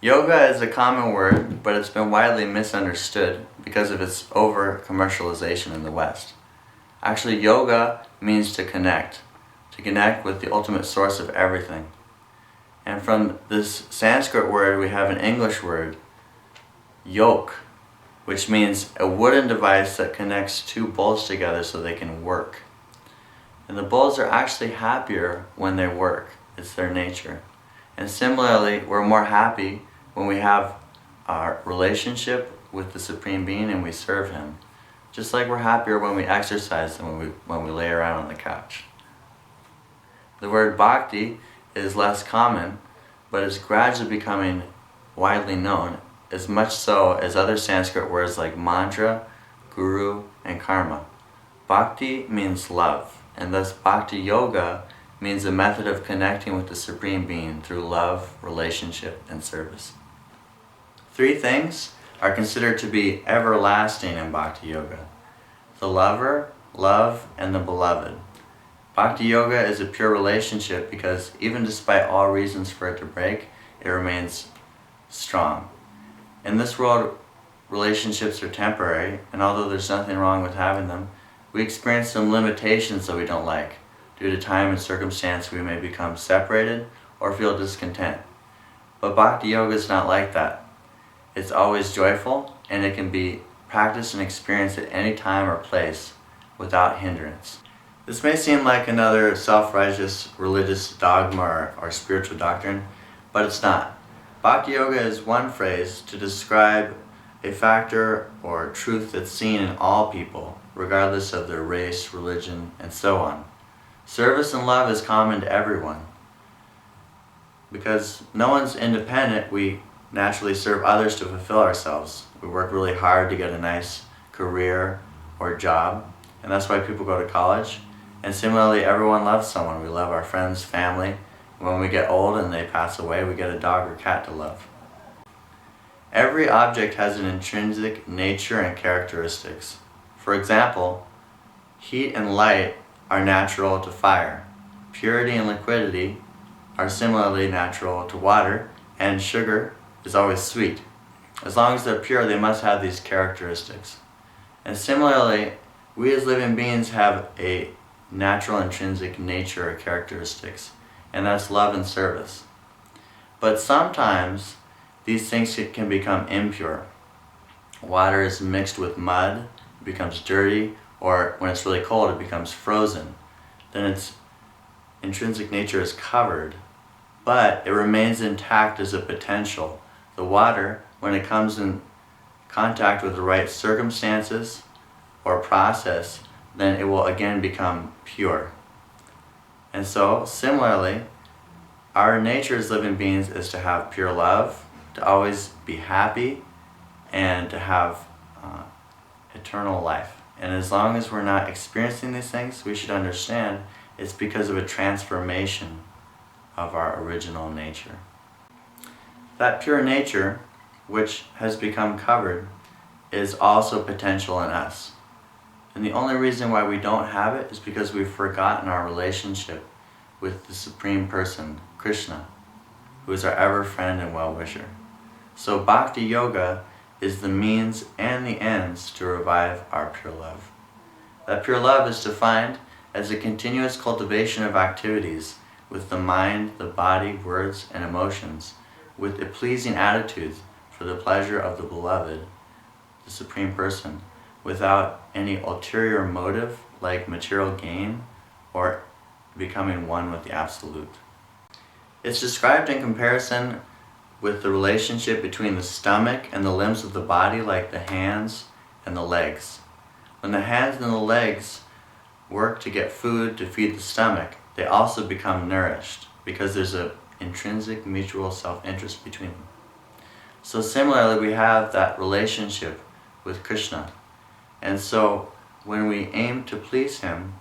Yoga is a common word, but it's been widely misunderstood because of its over-commercialization in the West. Actually, yoga means to connect with the ultimate source of everything. And from this Sanskrit word, we have an English word, yoke, which means a wooden device that connects two bolts together so they can work. And the bolts are actually happier when they work. It's their nature. And similarly, we're more happy when we have our relationship with the Supreme Being and we serve Him. Just like we're happier when we exercise than when we lay around on the couch. The word Bhakti is less common, but is gradually becoming widely known, as much so as other Sanskrit words like mantra, guru, and karma. Bhakti means love, and thus Bhakti Yoga means a method of connecting with the Supreme Being through love, relationship, and service. 3 things are considered to be everlasting in Bhakti Yoga: the lover, love, and the beloved. Bhakti Yoga is a pure relationship because even despite all reasons for it to break, it remains strong. In this world, relationships are temporary, and although there's nothing wrong with having them, we experience some limitations that we don't like. Due to time and circumstance, we may become separated or feel discontent. But Bhakti Yoga is not like that. It's always joyful, and it can be practiced and experienced at any time or place without hindrance. This may seem like another self-righteous religious dogma or spiritual doctrine, but it's not. Bhakti Yoga is one phrase to describe a factor or truth that's seen in all people, regardless of their race, religion, and so on. Service and love is common to everyone. Because no one's independent, we naturally serve others to fulfill ourselves. We work really hard to get a nice career or job, and that's why people go to college. And similarly, everyone loves someone. We love our friends, family. When we get old and they pass away, we get a dog or cat to love. Every object has an intrinsic nature and characteristics. For example, heat and light are natural to fire. Purity and liquidity are similarly natural to water, and sugar is always sweet. As long as they're pure, they must have these characteristics. And similarly, we as living beings have a natural intrinsic nature or characteristics, and that's love and service. But sometimes these things can become impure. Water is mixed with mud, it becomes dirty, or when it's really cold, it becomes frozen. Then its intrinsic nature is covered, but it remains intact as a potential. The water, when it comes in contact with the right circumstances or process, then it will again become pure. And so, similarly, our nature as living beings is to have pure love, to always be happy, and to have eternal life. And as long as we're not experiencing these things, we should understand it's because of a transformation of our original nature. That pure nature, which has become covered, is also potential in us. And the only reason why we don't have it is because we've forgotten our relationship with the Supreme Person, Krishna, who is our ever friend and well-wisher. So Bhakti Yoga is the means and the ends to revive our pure love. That pure love is defined as a continuous cultivation of activities with the mind, the body, words, and emotions, with a pleasing attitude for the pleasure of the beloved, the Supreme Person, without any ulterior motive like material gain or becoming one with the Absolute. It's described in comparison with the relationship between the stomach and the limbs of the body, like the hands and the legs. When the hands and the legs work to get food to feed the stomach, they also become nourished because there's an intrinsic mutual self-interest between them. So similarly, we have that relationship with Krishna. And so when we aim to please Him,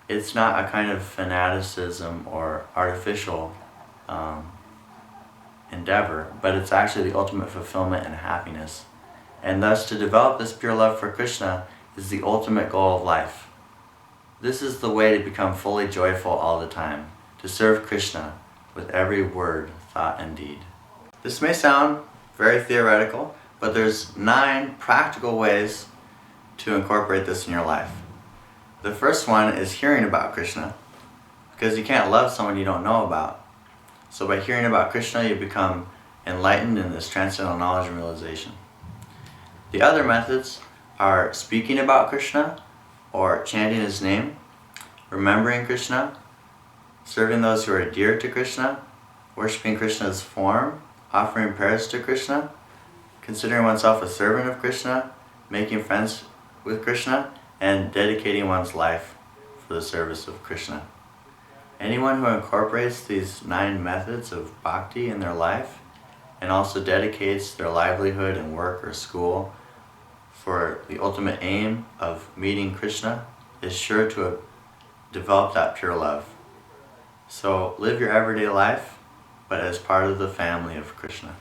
it's not a kind of fanaticism or artificial endeavor, but it's actually the ultimate fulfillment and happiness. And thus, to develop this pure love for Krishna is the ultimate goal of life. This is the way to become fully joyful all the time, to serve Krishna with every word, thought, and deed. This may sound very theoretical, but there's 9 practical ways to incorporate this in your life. The first one is hearing about Krishna, because you can't love someone you don't know about. So by hearing about Krishna, you become enlightened in this transcendental knowledge and realization. The other methods are speaking about Krishna, or chanting his name, remembering Krishna, serving those who are dear to Krishna, worshipping Krishna's form, offering prayers to Krishna, considering oneself a servant of Krishna, making friends with Krishna, and dedicating one's life for the service of Krishna. Anyone who incorporates these 9 methods of bhakti in their life and also dedicates their livelihood and work or school for the ultimate aim of meeting Krishna is sure to have developed that pure love. So live your everyday life, but as part of the family of Krishna.